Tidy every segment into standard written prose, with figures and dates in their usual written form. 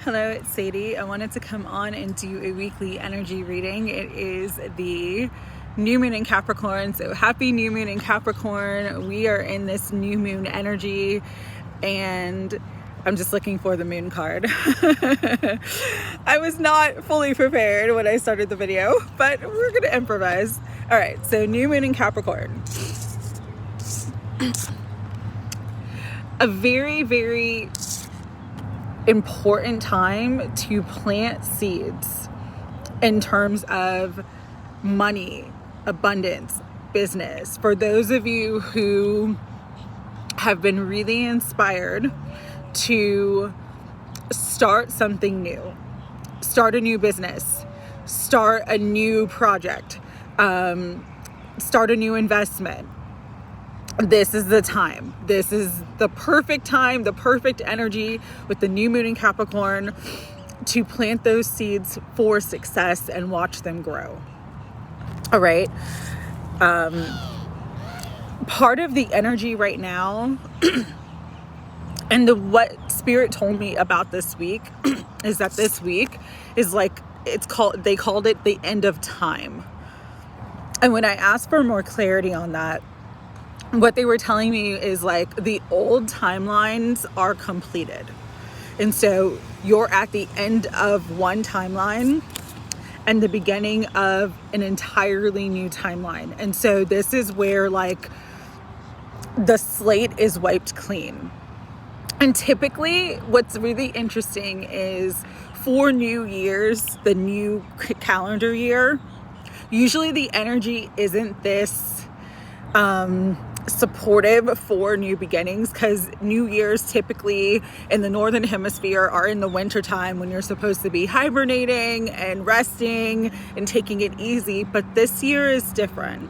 Hello, it's Sadie. I wanted to come on and do a weekly energy reading. It is the new moon in Capricorn. So happy new moon in Capricorn. We are in this new moon energy and I'm just looking for the moon card. I was not fully prepared when I started the video, but we're going to improvise. All right, so new moon in Capricorn. A very, very important time to plant seeds in terms of money, abundance, business. For those of you who have been really inspired to start something new, start a new business, start a new project, start a new investment, this is the time. This is the perfect time, the perfect energy with the new moon in Capricorn to plant those seeds for success and watch them grow. All right. Part of the energy right now and what Spirit told me about this week is that this week is like, they called it the end of time. And when I asked for more clarity on that, what they were telling me is like the old timelines are completed. And so you're at the end of one timeline and the beginning of an entirely new timeline. And so this is where like the slate is wiped clean. And typically what's really interesting is for New Year's, the new calendar year, usually the energy isn't this supportive for new beginnings, because New Year's typically in the Northern Hemisphere are in the winter time when you're supposed to be hibernating and resting and taking it easy. But this year is different.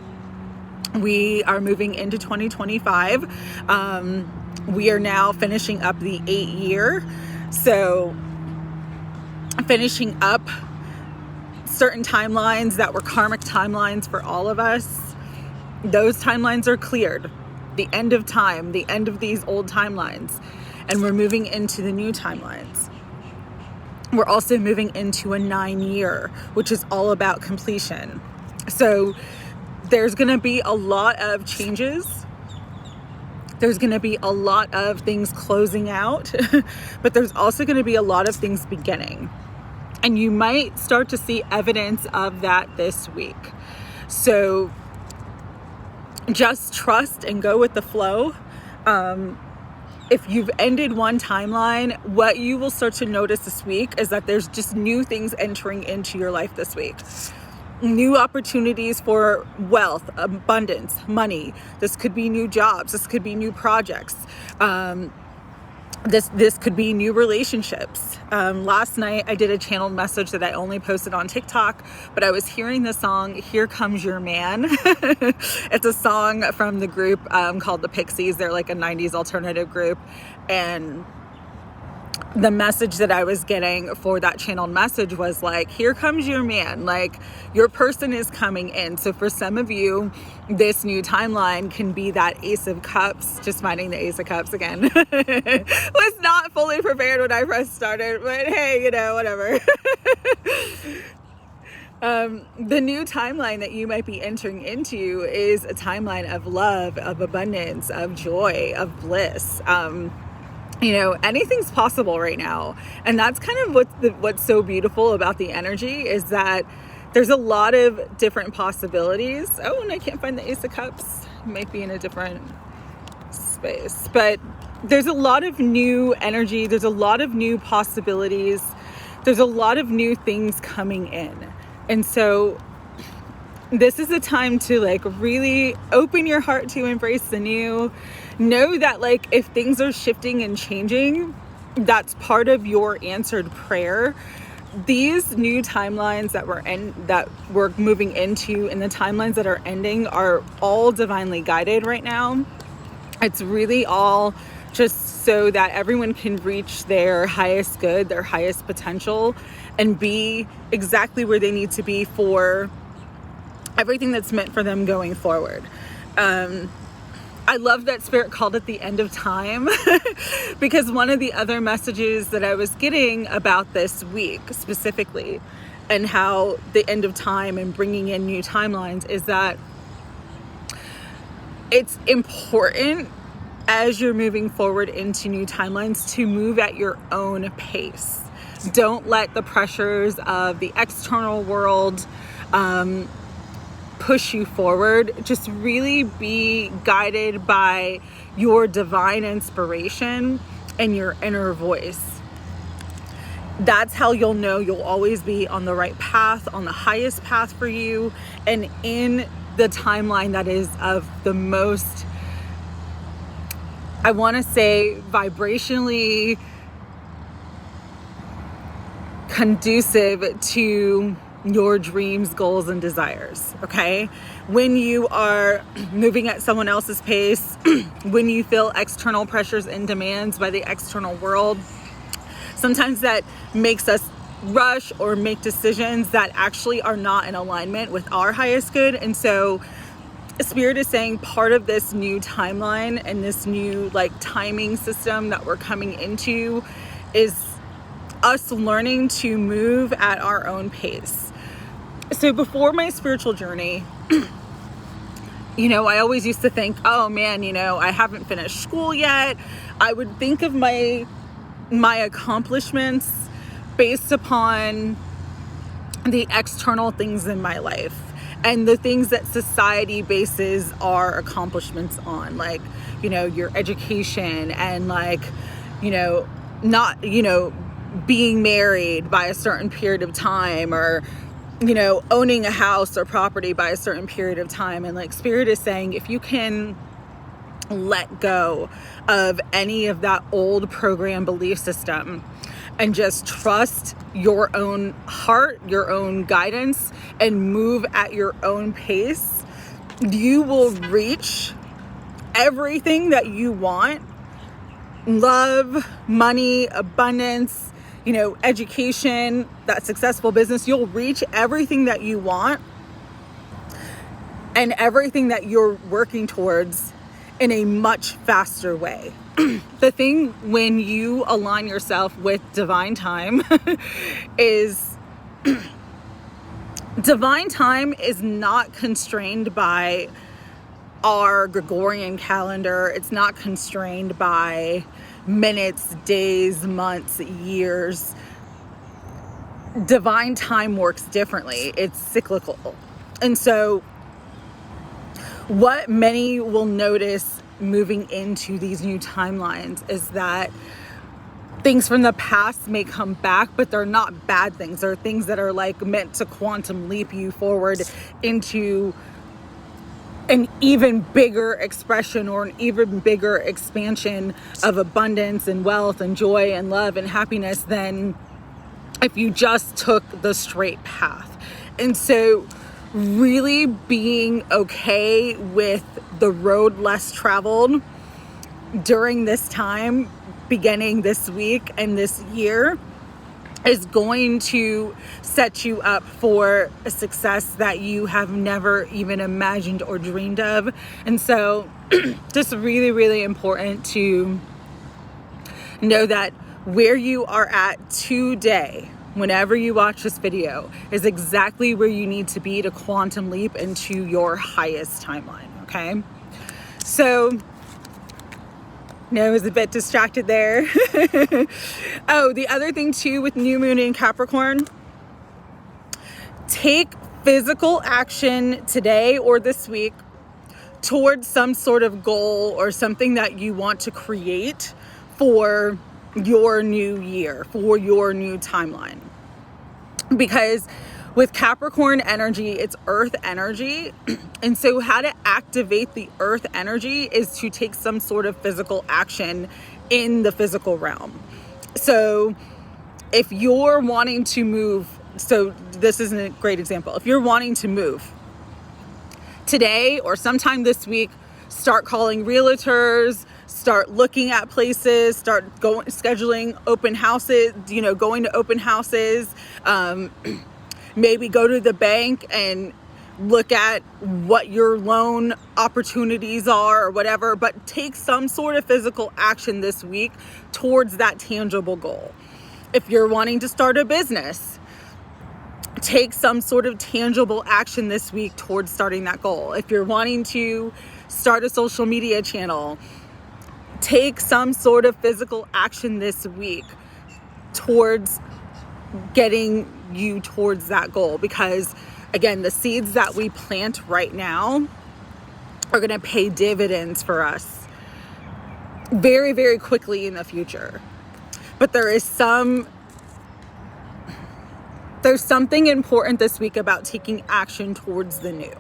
We are moving into 2025. We are now finishing up the 8-year. So finishing up certain timelines that were karmic timelines for all of us. Those timelines are cleared. The end of time, the end of these old timelines. And we're moving into the new timelines. We're also moving into a 9-year, which is all about completion. So there's going to be a lot of changes. There's going to be a lot of things closing out, but there's also going to be a lot of things beginning. And you might start to see evidence of that this week. So just trust and go with the flow. If you've ended one timeline, what you will start to notice this week is that there's just new things entering into your life this week. New opportunities for wealth, abundance, money. This could be new jobs. This could be new projects. This could be new relationships. Last night I did a channeled message that I only posted on TikTok, but I was hearing the song Here Comes Your Man. It's a song from the group called the Pixies. They're like a 90s alternative group. And the message that I was getting for that channeled message was like, here comes your man, like your person is coming in. So for some of you, this new timeline can be that Ace of Cups, just finding the Ace of Cups again. Was not fully prepared when I first started, but hey, whatever. The new timeline that you might be entering into is a timeline of love, of abundance, of joy, of bliss. Anything's possible right now. And that's kind of what's so beautiful about the energy is that there's a lot of different possibilities. Oh, and I can't find the Ace of Cups. It might be in a different space. But there's a lot of new energy. There's a lot of new possibilities. There's a lot of new things coming in. And so this is a time to like really open your heart to embrace the new. Know that like if things are shifting and changing, that's part of your answered prayer. These new timelines that we're moving into and the timelines that are ending are all divinely guided right now. It's really all just so that everyone can reach their highest good, their highest potential, and be exactly where they need to be for everything that's meant for them going forward. I love that Spirit called it the end of time because one of the other messages that I was getting about this week specifically and how the end of time and bringing in new timelines is that it's important as you're moving forward into new timelines to move at your own pace. Don't let the pressures of the external world push you forward. Just really be guided by your divine inspiration and your inner voice. That's how you'll know you'll always be on the right path, on the highest path for you, and in the timeline that is of the most, I want to say, vibrationally conducive to your dreams, goals, and desires, okay? When you are moving at someone else's pace, when you feel external pressures and demands by the external world, sometimes that makes us rush or make decisions that actually are not in alignment with our highest good. And so Spirit is saying part of this new timeline and this new timing system that we're coming into is us learning to move at our own pace. So before my spiritual journey, I always used to think, oh man, I haven't finished school yet. I would think of my accomplishments based upon the external things in my life and the things that society bases our accomplishments on, your education and not, being married by a certain period of time, or owning a house or property by a certain period of time. And Spirit is saying, if you can let go of any of that old program belief system and just trust your own heart, your own guidance, and move at your own pace, you will reach everything that you want. Love, money, abundance, education, that successful business. You'll reach everything that you want and everything that you're working towards in a much faster way. The thing when you align yourself with divine time is divine time is not constrained by our Gregorian calendar. It's not constrained by minutes, days, months, years. Divine time works differently. It's cyclical. And so what many will notice moving into these new timelines is that things from the past may come back, but they're not bad things. They're things that are meant to quantum leap you forward into an even bigger expression or an even bigger expansion of abundance and wealth and joy and love and happiness than if you just took the straight path. And so really being okay with the road less traveled during this time, beginning this week and this year, is going to set you up for a success that you have never even imagined or dreamed of. And so just really, really important to know that where you are at today, whenever you watch this video, is exactly where you need to be to quantum leap into your highest timeline, okay? So I was a bit distracted there. Oh, the other thing too with new moon in Capricorn, take physical action today or this week towards some sort of goal or something that you want to create for your new year, for your new timeline. Because with Capricorn energy, it's earth energy. And so how to activate the earth energy is to take some sort of physical action in the physical realm. So if you're wanting to move, so this is a great example. If you're wanting to move today or sometime this week, start calling realtors, start looking at places, start scheduling open houses, going to open houses, maybe go to the bank and look at what your loan opportunities are or whatever, but take some sort of physical action this week towards that tangible goal. If you're wanting to start a business, take some sort of tangible action this week towards starting that goal. If you're wanting to start a social media channel, take some sort of physical action this week towards getting you towards that goal, because again, the seeds that we plant right now are going to pay dividends for us very, very quickly in the future. But there's something important this week about taking action towards the new.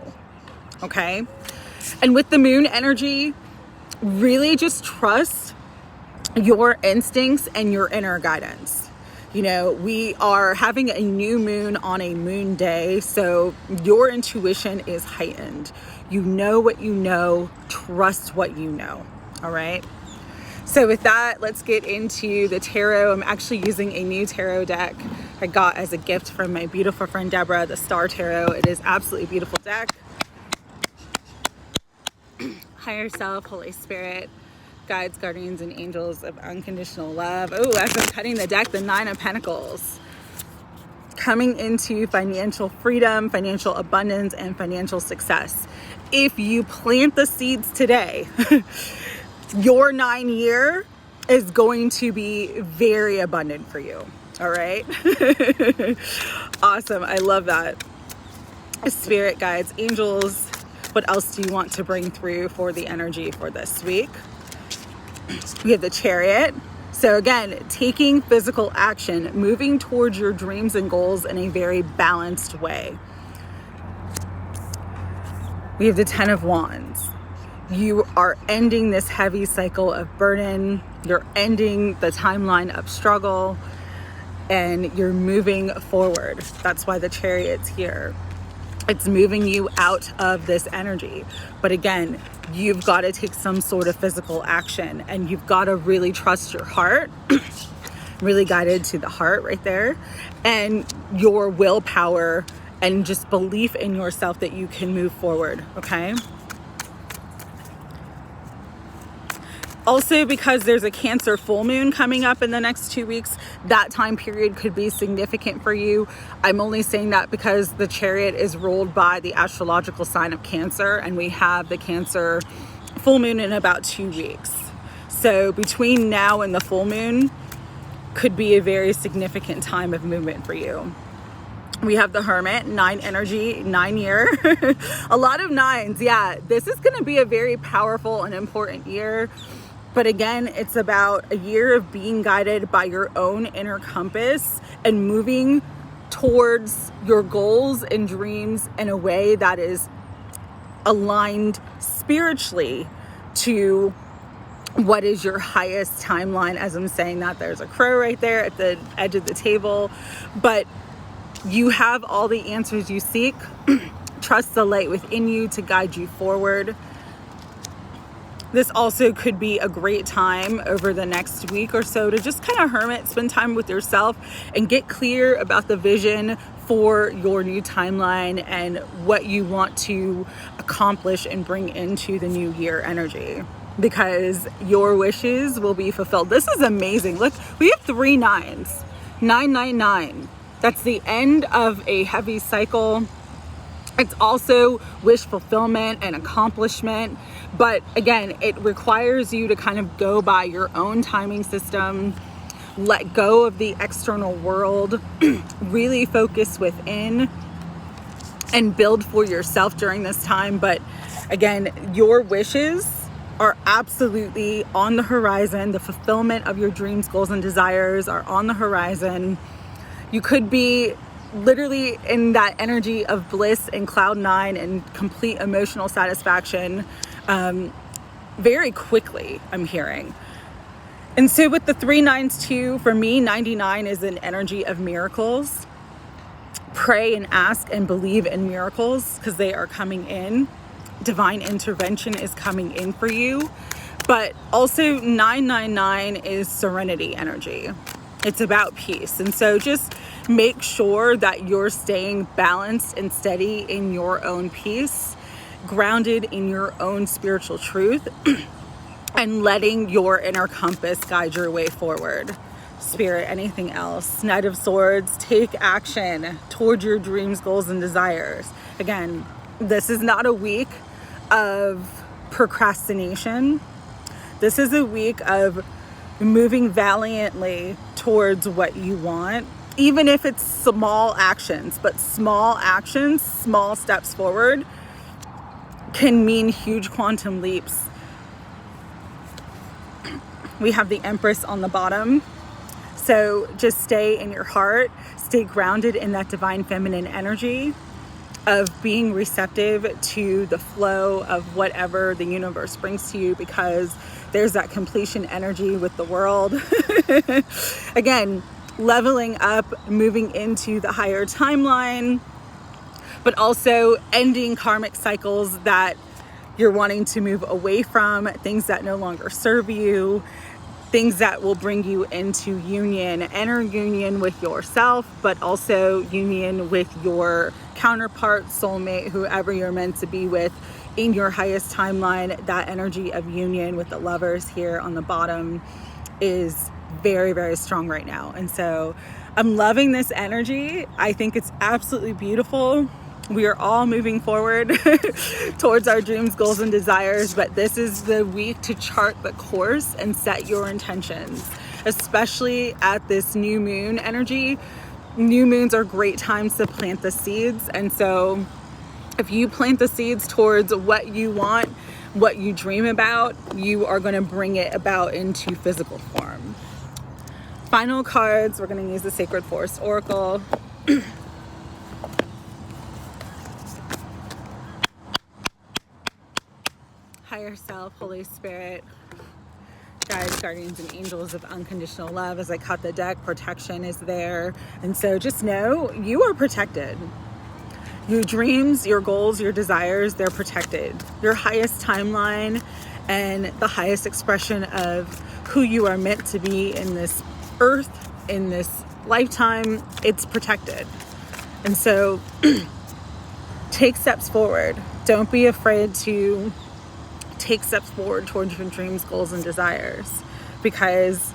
Okay? And with the moon energy, really just trust your instincts and your inner guidance. You know, we are having a new moon on a moon day, so your intuition is heightened. You know what you know, trust what you know, all right? So with that, let's get into the tarot. I'm actually using a new tarot deck I got as a gift from my beautiful friend Deborah, the Star Tarot. It is absolutely beautiful deck. Higher self, Holy Spirit, guides, guardians, and angels of unconditional love. Oh, as I'm cutting the deck, the Nine of Pentacles. Coming into financial freedom, financial abundance, and financial success. If you plant the seeds today, your 9 year is going to be very abundant for you. All right. Awesome. I love that. Spirit guides, angels. What else do you want to bring through for the energy for this week? We have the Chariot. So again, taking physical action, moving towards your dreams and goals in a very balanced way. We have the Ten of Wands. You are ending this heavy cycle of burden. You're ending the timeline of struggle, and you're moving forward. That's why the Chariot's here. It's moving you out of this energy. But again, you've got to take some sort of physical action, and you've got to really trust your heart, really guided to the heart right there, and your willpower and just belief in yourself that you can move forward, okay? Also, because there's a Cancer full moon coming up in the next 2 weeks, that time period could be significant for you. I'm only saying that because the Chariot is ruled by the astrological sign of Cancer, and we have the Cancer full moon in about 2 weeks. So between now and the full moon could be a very significant time of movement for you. We have the Hermit, 9 energy, 9 year. A lot of nines. Yeah, this is going to be a very powerful and important year. But again, it's about a year of being guided by your own inner compass and moving towards your goals and dreams in a way that is aligned spiritually to what is your highest timeline. As I'm saying that, there's a crow right there at the edge of the table. But you have all the answers you seek. Trust the light within you to guide you forward. This also could be a great time over the next week or so to just kind of hermit, spend time with yourself, and get clear about the vision for your new timeline and what you want to accomplish and bring into the new year energy, because your wishes will be fulfilled. This is amazing. Look, we have 3 nines, 999. That's the end of a heavy cycle. It's also wish fulfillment and accomplishment. But again, it requires you to kind of go by your own timing system, let go of the external world, really focus within and build for yourself during this time. But again, your wishes are absolutely on the horizon. The fulfillment of your dreams, goals, and desires are on the horizon. You could be literally in that energy of bliss and cloud 9 and complete emotional satisfaction very quickly, I'm hearing. And so with the 3 nines too, for me, 99 is an energy of miracles. Pray and ask and believe in miracles, because they are coming in. Divine intervention is coming in for you. But also 999 is serenity energy. It's about peace. And so just make sure that you're staying balanced and steady in your own peace, grounded in your own spiritual truth, and letting your inner compass guide your way forward. Spirit, anything else? Knight of Swords, take action toward your dreams, goals, and desires. Again, this is not a week of procrastination. This is a week of moving valiantly towards what you want, even if it's small actions. But small actions, small steps forward can mean huge quantum leaps. We have the Empress on the bottom. So just stay in your heart, stay grounded in that divine feminine energy of being receptive to the flow of whatever the universe brings to you, because there's that completion energy with the world. Again, leveling up, moving into the higher timeline, but also ending karmic cycles that you're wanting to move away from, things that no longer serve you, things that will bring you into union, inner union with yourself, but also union with your counterpart, soulmate, whoever you're meant to be with in your highest timeline. That energy of union with the Lovers here on the bottom is very, very strong right now. And so I'm loving this energy. I think it's absolutely beautiful. We are all moving forward towards our dreams, goals, and desires, but this is the week to chart the course and set your intentions, especially at this new moon energy. New moons are great times to plant the seeds. And so if you plant the seeds towards what you want, what you dream about, you are going to bring it about into physical form. Final cards, we're going to use the Sacred Force Oracle. Higher self, Holy Spirit, guides, guardians, and angels of unconditional love. As I cut the deck, protection is there. And so just know you are protected. Your dreams, your goals, your desires, they're protected. Your highest timeline and the highest expression of who you are meant to be in this earth, in this lifetime, it's protected. And so take steps forward. Don't be afraid to take steps forward towards your dreams, goals, and desires, because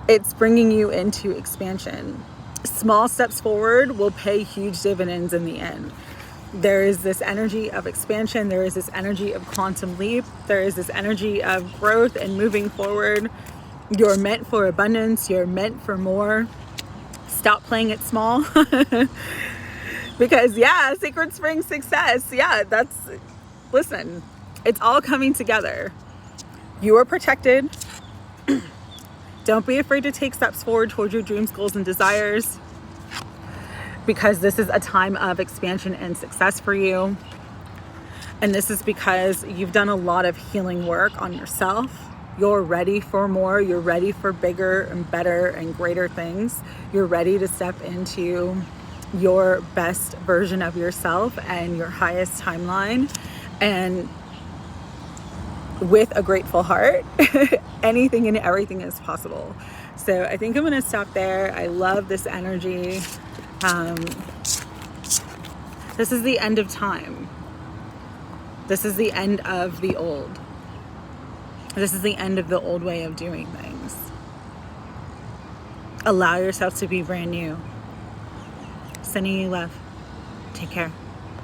it's bringing you into expansion. Small steps forward will pay huge dividends in the end. There is this energy of expansion. There is this energy of quantum leap. There is this energy of growth and moving forward. You're meant for abundance. You're meant for more. Stop playing it small. Because Sacred Spring success. Listen, it's all coming together. You are protected. Don't be afraid to take steps forward towards your dreams, goals, and desires, because this is a time of expansion and success for you. And this is because you've done a lot of healing work on yourself. You're ready for more. You're ready for bigger and better and greater things. You're ready to step into your best version of yourself and your highest timeline. And with a grateful heart, anything and everything is possible. So I think I'm going to stop there. I love this energy. This is the end of time. This is the end of the old. This is the end of the old way of doing things. Allow yourself to be brand new. Sending you love. Take care.